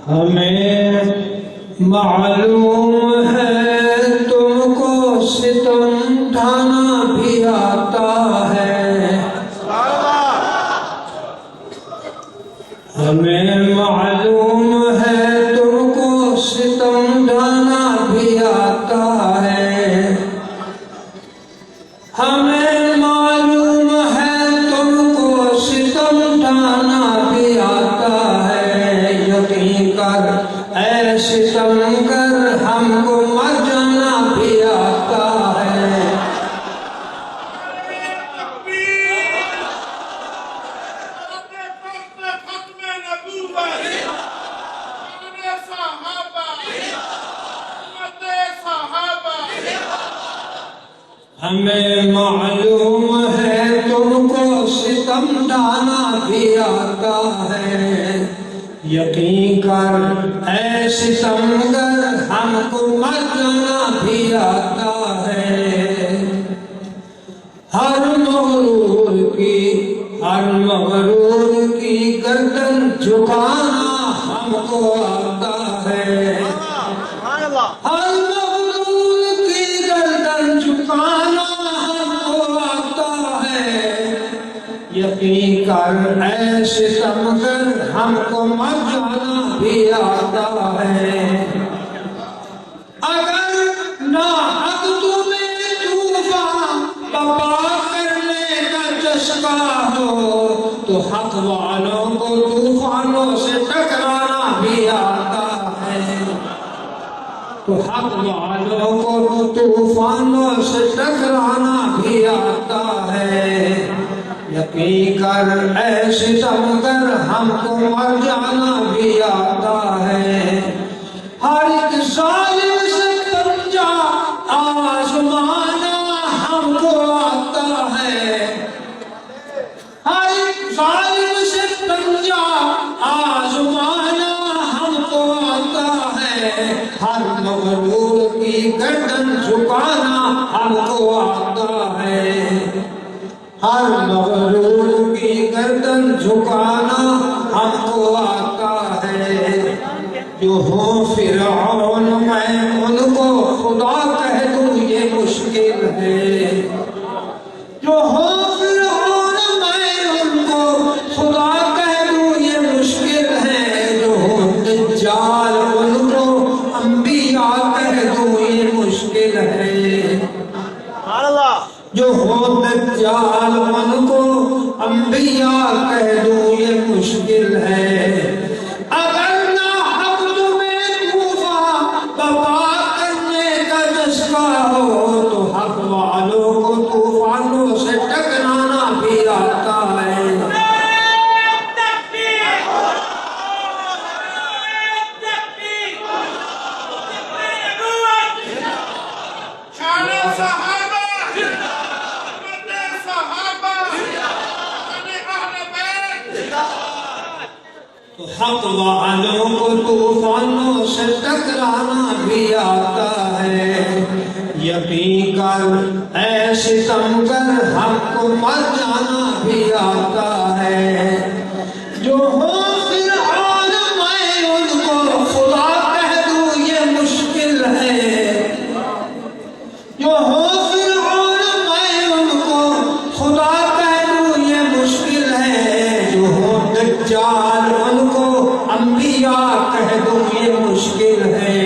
ہمیں معلوم ہے تم کو ستم ڈھانا بھی آتا ہے، ہمیں معلوم ہے تم کو ستم ڈھانا بھی آتا ہے، ہمیں معلوم ہے تم کو ستم ڈھانا بھی آتا ہے، یقین کر اے ستم گر ہم کو مر جانا بھی آتا ہے۔ ہمیں معلوم ہے تم کو ستم ڈھانا بھی آتا ہے، یقین کر اے ستمگر ہم کو مر جانا بھی آتا ہے۔ ہر مغرور کی گردن جھکانا ہم کو آتا ہے، ہر مغرور کی گردن جھکانا ہم کو آتا ہے، یقین کر اے ستمگر ہم کو مر جانا بھی آتا ہے۔ اگر ناحق تمہیں طوفان بپا کرنے کا چسکا ہو تو حق والوں کو طوفانوں سے ٹکرانا بھی آتا ہے، تو حق والوں کو طوفانوں سے ٹکرانا بھی آتا ہے، یقین کر اے ستمگر ہم کو مر جانا بھی آتا ہے۔ ہر ایک ظالم سے پنجہ آزمانا ہم کو آتا ہے، ہر ایک ظالم سے پنجہ آزمانا ہم کو آتا ہے، ہر مغرور کی گردن جھکانا ہم کو آتا ہے، ہر مغرور کی گردن جھکانا ہم کو آتا ہے۔ جو ہوں فرعون میں ان کو خدا کہہ دوں یہ مشکل ہے، جو ہوں فرعون میں ان کو خدا کہہ دوں یہ مشکل ہے، جو ہوں دجال ان کو انبیاء کہہ دوں یہ مشکل ہے، جو ہو دجال ان کو انبیاء کہہ دوں یہ مشکل ہے۔ اگر ناحق تمہیں طوفان بپا کرنے کا چسکا ہو تو حق والوں کو طوفانوں سے ٹکرانا بھی آتا ہے۔ تو حق والوں کو طوفانوں سے ٹکرانا بھی آتا ہے، یقین کر اے ستمگر ہم کو مر جانا بھی آتا ہے۔ جو ہو فرعون میں ان کو خدا کہہ دوں یہ مشکل ہے، جو ہو فرعون میں ان کو خدا کہہ دوں یہ مشکل ہے، جو ہو دجال ان کو انبیاء کہہ دوں یہ مشکل ہے۔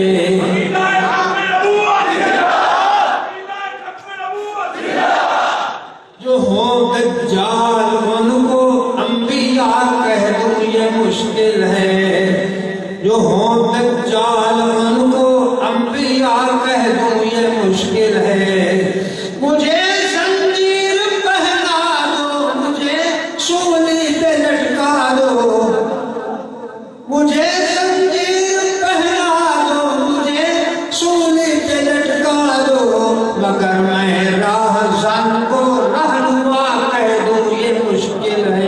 جو ہو دجال ان کو انبیاء کہہ دوں یہ مشکل ہے، جو ہو دجال ان کو انبیاء کہہ دوں یہ مشکل ہے۔ مجھے زنجیر پہنا دو، مجھے سولی پہ لٹکا دو، مجھے زنجیر پہنا دو، مجھے سولی پہ لٹکا دو، مگر میں راہزن کو رہنما کہہ دوں یہ مشکل ہے۔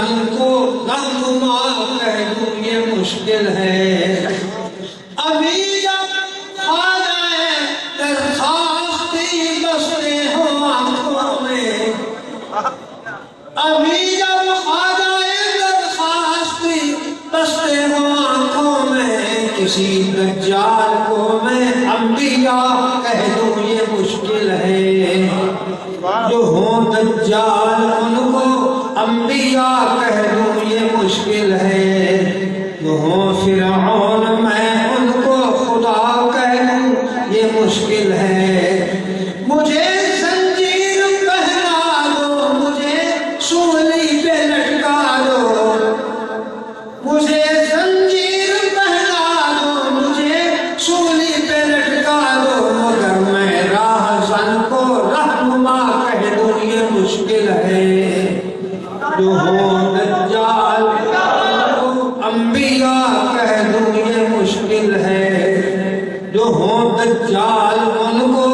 راہزن کو رہنما کہہ دوں یہ مشکل ہے ابھی جب خواجہ درخواستی بستے ہو آنکھوں میں ابھی جب خواجہ درخواستی بستے ہو آنکھوں میں کسی دجال کو میں انبیاء کہہ دوں یہ مشکل ہے جو ہوں دجال ان کو انبیاء کہہ دوں یہ مشکل ہے جو ہوں فرعون میں ان کو خدا کہہ دوں یہ مشکل ہے مجھے زنجیر پہنا دو مجھے سولی پہ لٹکا دو مجھے زنجیر پہنا دو مجھے سولی پہ لٹکا دو مگر میں راہزن کو رہنما کہہ دوں یہ مشکل ہے جو ہوں دجال کو انبیاء کہہ دوں یہ مشکل ہے جو ہوں دجال ان کو